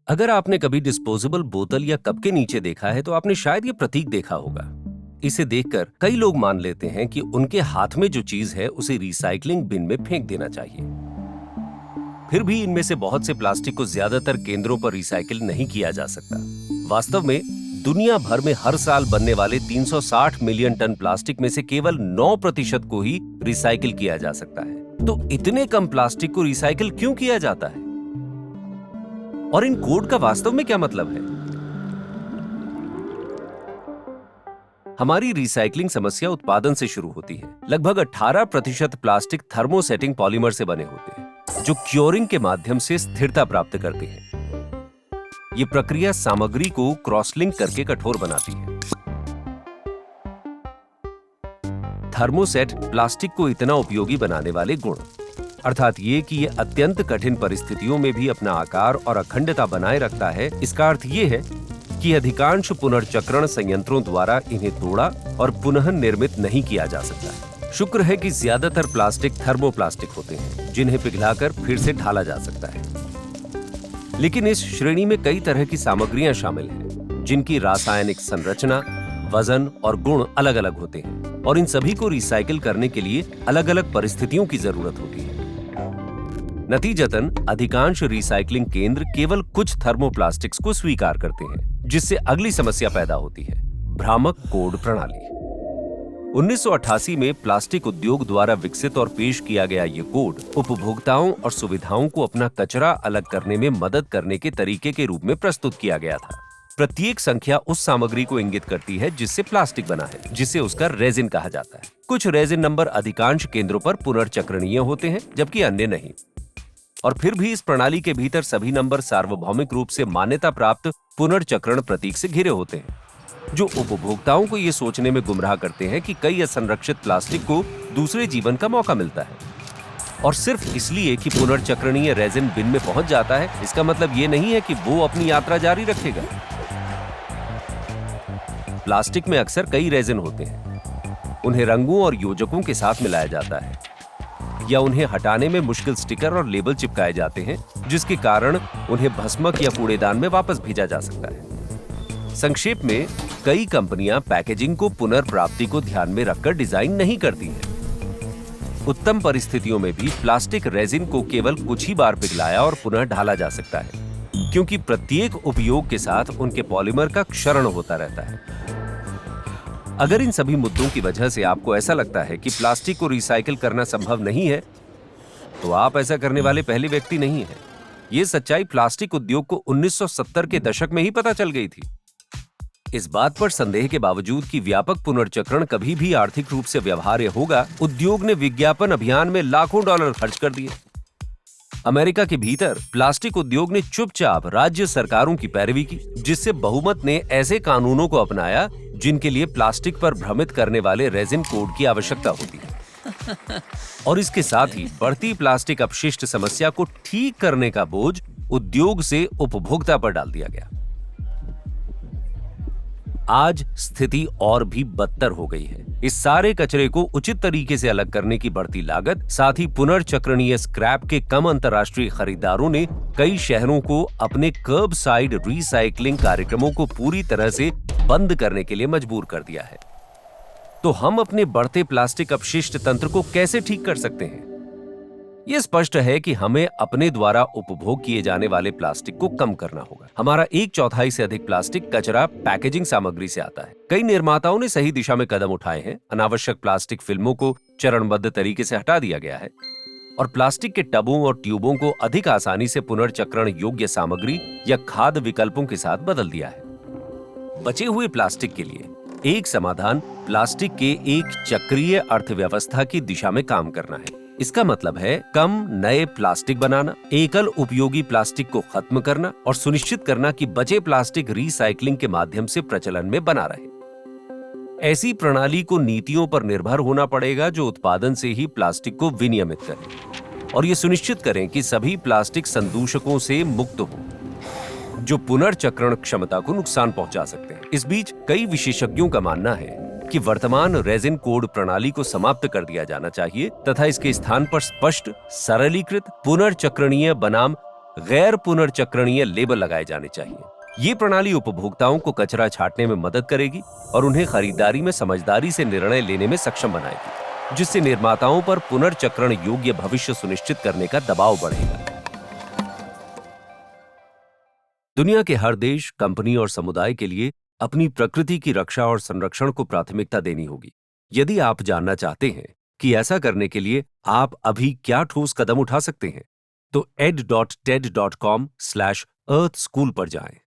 अगर आपने कभी डिस्पोजेबल बोतल या कप के नीचे देखा है तो आपने शायद ये प्रतीक देखा होगा। इसे देखकर कई लोग मान लेते हैं कि उनके हाथ में जो चीज है उसे रिसाइकलिंग बिन में फेंक देना चाहिए। फिर भी इनमें से बहुत से प्लास्टिक को ज्यादातर केंद्रों पर रिसाइकिल नहीं किया जा सकता। वास्तव में दुनिया भर में हर साल बनने वाले 360 मिलियन टन प्लास्टिक में से केवल 9% को ही रिसाइकिल किया जा सकता है। तो इतने कम प्लास्टिक को रिसाइकिल क्यों किया जाता है? और इन कोड का वास्तव में क्या मतलब है? हमारी रिसाइकलिंग समस्या उत्पादन से शुरू होती है। लगभग 18% प्लास्टिक थर्मोसेटिंग पॉलीमर से बने होते हैं, जो क्योरिंग के माध्यम से स्थिरता प्राप्त करते हैं। ये प्रक्रिया सामग्री को क्रॉसलिंक करके कठोर बनाती है। थर्मोसेट प्लास्टिक को इतना उपयोगी बनाने वाले गुण, अर्थात ये कि ये अत्यंत कठिन परिस्थितियों में भी अपना आकार और अखंडता बनाए रखता है। इसका अर्थ ये है कि अधिकांश पुनर्चक्रण संयंत्रों द्वारा इन्हें तोड़ा और पुनः निर्मित नहीं किया जा सकता। शुक्र है कि ज्यादातर प्लास्टिक थर्मोप्लास्टिक होते हैं, जिन्हें पिघलाकर फिर से ढाला जा सकता है। लेकिन इस श्रेणी में कई तरह की सामग्रियां शामिल हैं, जिनकी रासायनिक संरचना, वजन और गुण अलग अलग होते हैं, और इन सभी को रिसाइकिल करने के लिए अलग अलग परिस्थितियों की जरूरत होती है। नतीजतन अधिकांश रिसाइकलिंग केंद्र केवल कुछ थर्मोप्लास्टिक्स को स्वीकार करते हैं, जिससे अगली समस्या पैदा होती है, भ्रामक कोड प्रणाली। 1988 में प्लास्टिक उद्योग द्वारा विकसित और पेश किया गया ये कोड उपभोक्ताओं और सुविधाओं को अपना कचरा अलग करने में मदद करने के तरीके के रूप में प्रस्तुत किया गया था। प्रत्येक संख्या उस सामग्री को इंगित करती है जिससे प्लास्टिक बना है, जिसे उसका रेजिन कहा जाता है। कुछ रेजिन नंबर अधिकांश केंद्रों पर पुनर्चक्रणीय होते हैं, जबकि अन्य नहीं। और फिर भी इस प्रणाली के भीतर सभी नंबर सार्वभौमिक रूप से मान्यता प्राप्त पुनर्चक्रण प्रतीक से घिरे होते हैं, जो उपभोक्ताओं को ये सोचने में गुमराह करते हैं कि कई असंरक्षित प्लास्टिक को दूसरे जीवन का मौका मिलता है। और सिर्फ इसलिए कि पुनर्चक्रणीय रेजिन बिन में पहुंच जाता है, इसका मतलब ये नहीं है कि वो अपनी यात्रा जारी रखेगा। प्लास्टिक में अक्सर कई रेजिन होते हैं। उन्हें रंगों और योजकों के साथ मिलाया जाता है, या उन्हें हटाने में मुश्किल स्टिकर और लेबल चिपकाए जाते हैं, जिसके कारण उन्हें भस्मक या कूड़ेदान में वापस भेजा जा सकता है। संक्षेप में, कई कंपनियां पैकेजिंग को पुनर्प्राप्ति को ध्यान में रखकर डिजाइन नहीं करती हैं। उत्तम परिस्थितियों में भी प्लास्टिक रेजिन को केवल कुछ ही बार पिघलाया और पुनः ढाला जा सकता है, क्योंकि प्रत्येक उपयोग के साथ उनके पॉलीमर का क्षरण होता रहता है। अगर इन सभी मुद्दों की वजह से आपको ऐसा लगता है कि प्लास्टिक को रिसाइकिल करना संभव नहीं है, तो आप ऐसा करने वाले पहले व्यक्ति नहीं हैं। ये सच्चाई प्लास्टिक उद्योग को 1970 के दशक में ही पता चल गई थी। इस बात पर संदेह के बावजूद कि व्यापक पुनर्चक्रण कभी भी आर्थिक रूप से व्यवहार्य होगा, उद्योग ने विज्ञापन अभियान में लाखों डॉलर खर्च कर दिए। अमेरिका के भीतर प्लास्टिक उद्योग ने चुपचाप राज्य सरकारों की पैरवी की, जिससे बहुमत ने ऐसे कानूनों को अपनाया जिनके लिए प्लास्टिक पर भ्रमित करने वाले रेजिन कोड की आवश्यकता होती है। और इसके साथ ही बढ़ती प्लास्टिक अपशिष्ट समस्या को ठीक करने का बोझ उद्योग से उपभोक्ता पर डाल दिया गया। आज स्थिति और भी बदतर हो गई है। इस सारे कचरे को उचित तरीके से अलग करने की बढ़ती लागत, साथ ही पुनर्चक्रणीय स्क्रैप के कम अंतर्राष्ट्रीय खरीदारों ने कई शहरों को अपने कर्ब साइड रिसाइकलिंग कार्यक्रमों को पूरी तरह से बंद करने के लिए मजबूर कर दिया है। तो हम अपने बढ़ते प्लास्टिक अपशिष्ट तंत्र को कैसे ठीक कर सकते हैं? यह स्पष्ट है कि हमें अपने द्वारा उपभोग किए जाने वाले प्लास्टिक को कम करना होगा। हमारा 1/4 से अधिक प्लास्टिक कचरा पैकेजिंग सामग्री से आता है। कई निर्माताओं ने सही दिशा में कदम उठाए हैं। अनावश्यक प्लास्टिक फिल्मों को चरणबद्ध तरीके से हटा दिया गया है और प्लास्टिक के टबों और ट्यूबों को अधिक आसानी से पुनर्चक्रण योग्य सामग्री या खाद्य विकल्पों के साथ बदल दिया है। बचे हुए प्लास्टिक के लिए एक समाधान प्लास्टिक के एक चक्रीय अर्थव्यवस्था की दिशा में काम करना है। इसका मतलब है कम नए प्लास्टिक बनाना, एकल उपयोगी प्लास्टिक को खत्म करना और सुनिश्चित करना कि बचे प्लास्टिक रिसाइकलिंग के माध्यम से प्रचलन में बना रहे। ऐसी प्रणाली को नीतियों पर निर्भर होना पड़ेगा जो उत्पादन से ही प्लास्टिक को विनियमित करें और ये सुनिश्चित करें कि सभी प्लास्टिक संदूषकों से मुक्त हो जो पुनर्चक्रण क्षमता को नुकसान पहुंचा सकते हैं। इस बीच कई विशेषज्ञों का मानना है कि वर्तमान रेजिन कोड प्रणाली को समाप्त कर दिया जाना चाहिए तथा इसके स्थान पर स्पष्ट, सरलीकृत, पुनर्चक्रणीय बनाम गैर पुनर्चक्रणीय लेबल लगाए जाने चाहिए। ये प्रणाली उपभोक्ताओं को कचरा छांटने में मदद करेगी और उन्हें खरीदारी में समझदारी से निर्णय लेने में सक्षम बनाएगी, जिससे निर्माताओं पर पुनर्चक्रण योग्य भविष्य सुनिश्चित करने का दबाव बढ़ेगा। दुनिया के हर देश, कंपनी और समुदाय के लिए अपनी प्रकृति की रक्षा और संरक्षण को प्राथमिकता देनी होगी। यदि आप जानना चाहते हैं कि ऐसा करने के लिए आप अभी क्या ठोस कदम उठा सकते हैं, तो ed.ted.com/earthschool पर जाएं।